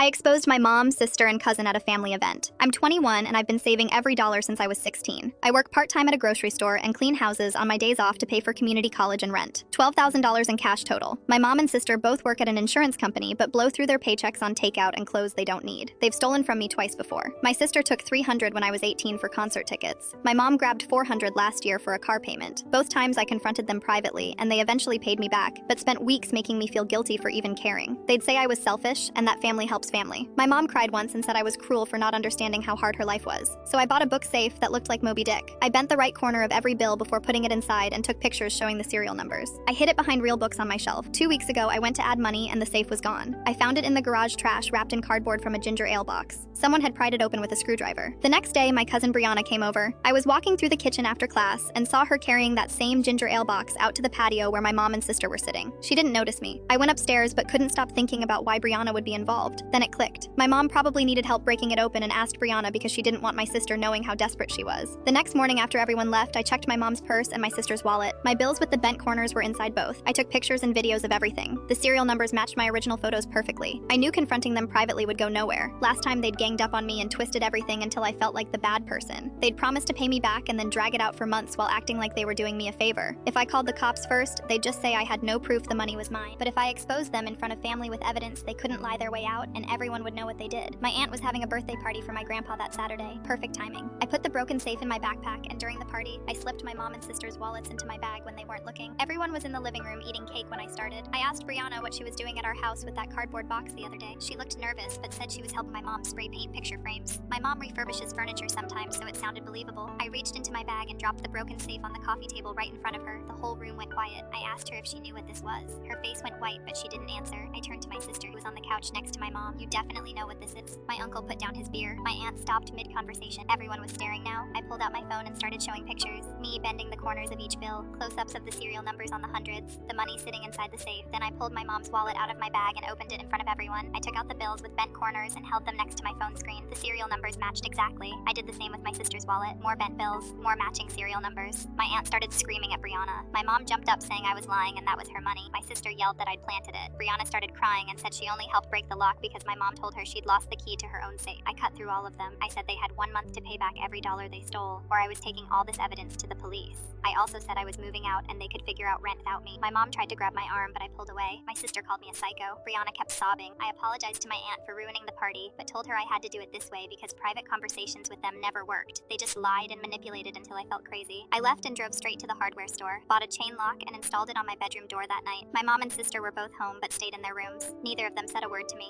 I exposed my mom, sister, and cousin at a family event. I'm 21 and I've been saving every dollar since I was 16. I work part-time at a grocery store and clean houses on my days off to pay for community college and rent. $12,000 in cash total. My mom and sister both work at an insurance company but blow through their paychecks on takeout and clothes they don't need. They've stolen from me twice before. My sister took $300 when I was 18 for concert tickets. My mom grabbed $400 last year for a car payment. Both times I confronted them privately and they eventually paid me back, but spent weeks making me feel guilty for even caring. They'd say I was selfish and that family helps family. My mom cried once and said I was cruel for not understanding how hard her life was. So I bought a book safe that looked like Moby Dick. I bent the right corner of every bill before putting it inside and took pictures showing the serial numbers. I hid it behind real books on my shelf. 2 weeks ago, I went to add money and the safe was gone. I found it in the garage trash wrapped in cardboard from a ginger ale box. Someone had pried it open with a screwdriver. The next day, my cousin Brianna came over. I was walking through the kitchen after class and saw her carrying that same ginger ale box out to the patio where my mom and sister were sitting. She didn't notice me. I went upstairs but couldn't stop thinking about why Brianna would be involved. Then it clicked. My mom probably needed help breaking it open and asked Brianna because she didn't want my sister knowing how desperate she was. The next morning after everyone left, I checked my mom's purse and my sister's wallet. My bills with the bent corners were inside both. I took pictures and videos of everything. The serial numbers matched my original photos perfectly. I knew confronting them privately would go nowhere. Last time they'd ganged up on me and twisted everything until I felt like the bad person. They'd promise to pay me back and then drag it out for months while acting like they were doing me a favor. If I called the cops first, they'd just say I had no proof the money was mine. But if I exposed them in front of family with evidence, they couldn't lie their way out and everyone would know what they did. My aunt was having a birthday party for my grandpa that Saturday. Perfect timing. I put the broken safe in my backpack and during the party, I slipped my mom and sister's wallets into my bag when they weren't looking. Everyone was in the living room eating cake when I started. I asked Brianna what she was doing at our house with that cardboard box the other day. She looked nervous but said she was helping my mom spray paint picture frames. My mom refurbishes furniture sometimes so it sounded believable. I reached into my bag and dropped the broken safe on the coffee table right in front of her. The whole room went quiet. I asked her if she knew what this was. Her face went white but she didn't answer. I turned to my sister who was on the couch next to my mom. You definitely know what this is. My uncle put down his beer. My aunt stopped mid-conversation. Everyone was staring now. I pulled out my phone and started showing pictures. Me bending the corners of each bill, close-ups of the serial numbers on the hundreds, the money sitting inside the safe. Then I pulled my mom's wallet out of my bag and opened it in front of everyone. I took out the bills with bent corners and held them next to my phone screen. The serial numbers matched exactly. I did the same with my sister's wallet. More bent bills, more matching serial numbers. My aunt started screaming at Brianna. My mom jumped up saying I was lying and that was her money. My sister yelled that I'd planted it. Brianna started crying and said she only helped break the lock because my mom told her she'd lost the key to her own safe. I cut through all of them. I said they had 1 month to pay back every dollar they stole, or I was taking all this evidence to the police. I also said I was moving out and they could figure out rent without me. My mom tried to grab my arm, but I pulled away. My sister called me a psycho. Brianna kept sobbing. I apologized to my aunt for ruining the party, but told her I had to do it this way because private conversations with them never worked. They just lied and manipulated until I felt crazy. I left and drove straight to the hardware store, bought a chain lock, and installed it on my bedroom door that night. My mom and sister were both home, but stayed in their rooms. Neither of them said a word to me.